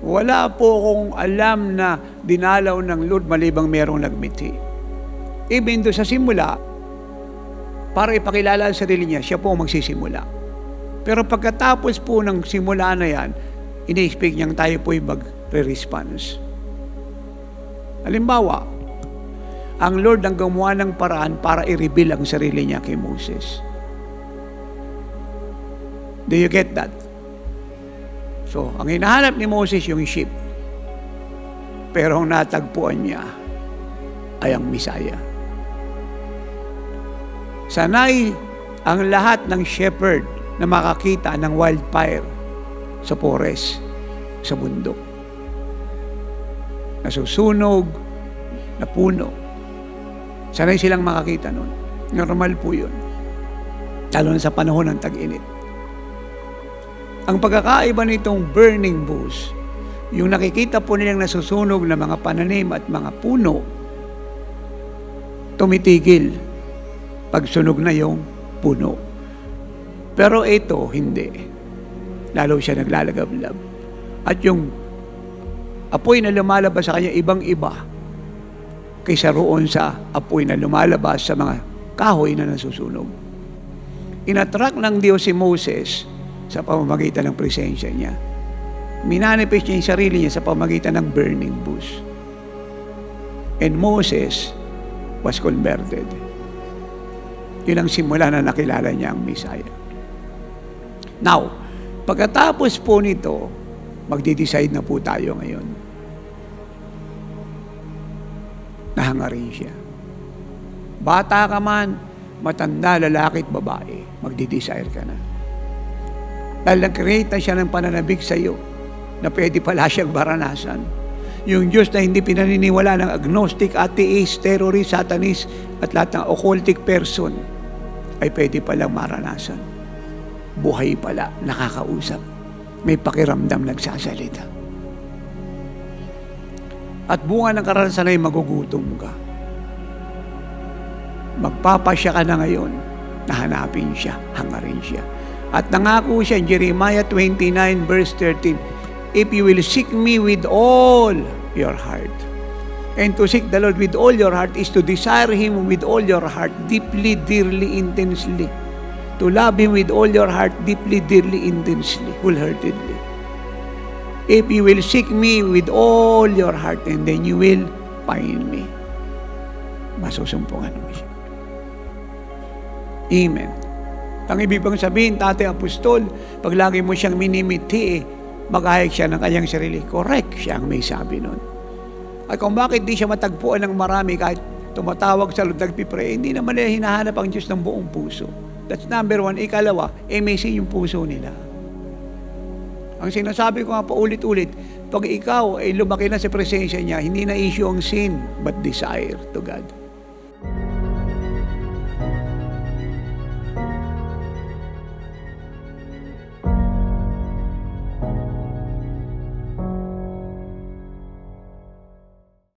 Wala po akong alam na dinalaw ng Lord malibang merong nagmithi. Even do sa simula, para ipakilala ang sarili niya, siya po ang magsisimula. Pero pagkatapos po ng simula na yan, ini-expect niyang tayo po'y mag-response. Halimbawa, ang Lord ang gumawa ng paraan para i-reveal ang sarili niya kay Moses. Do you get that? So, ang hinahanap ni Moses yung sheep. Pero ang natagpuan niya ay ang Messiah. Sanay ang lahat ng shepherd na makakita ng wildfire sa forest, sa bundok. Nasusunog na puno. Sanay silang makakita nun. Normal po yun. Lalo na sa panahon ng tag-init. Ang pagkakaiba nitong burning bush, yung nakikita po nilang nasusunog na mga pananim at mga puno, tumitigil pag sunog na yung puno. Pero ito, hindi. Lalo siya naglalagablab. At yung apoy na lumalabas sa kanya, ibang-iba kaysa roon sa apoy na lumalabas sa mga kahoy na nasusunog. Inattract ng Diyos si Moses sa pamamagitan ng presensya niya. Minanifest niya yung sarili niya sa pamamagitan ng burning bush. And Moses was converted. Yun ang simula na nakilala niya ang Messiah. Now, pagkatapos po nito, magde-decide na po tayo ngayon. Nahangarin siya. Bata ka man, matanda, lalaki at babae, magde-desire ka na. Dahil nag-create na siya ng pananabik sa iyo na pwede pala siyang maranasan. Yung Diyos na hindi pinaniniwala ng agnostic, atheist, terrorist, satanist, at lahat ng occultic person ay pwede palang maranasan. Buhay pala, nakakausap. May pakiramdam, nagsasalita. At bunga ng karanasan ay magugutom ka. Magpapasya ka na ngayon na hanapin siya, hangarin siya. At nangako siya in Jeremiah 29 verse 13, if you will seek me with all your heart. And to seek the Lord with all your heart is to desire Him with all your heart, deeply, dearly, intensely. To love Him with all your heart, deeply, dearly, intensely, wholeheartedly. If you will seek me with all your heart, and then you will find me. Masusumpungan mo siya. Amen. Ang ibig bang sabihin, Tatay Apostol, pag lagi mo siyang minimiti, mag-ahayag siya ng kanyang sarili. Correct, siya ang may sabi nun. At kung bakit di siya matagpuan ng marami kahit tumatawag sa Lord, nagpipray, hindi naman nila hinahanap ang Diyos ng buong puso. That's number one. Ikalawa, messy yung puso nila. Ang sinasabi ko nga paulit-ulit, pag ikaw ay lumaki na sa presensya niya, hindi na issue ang sin, but desire to God.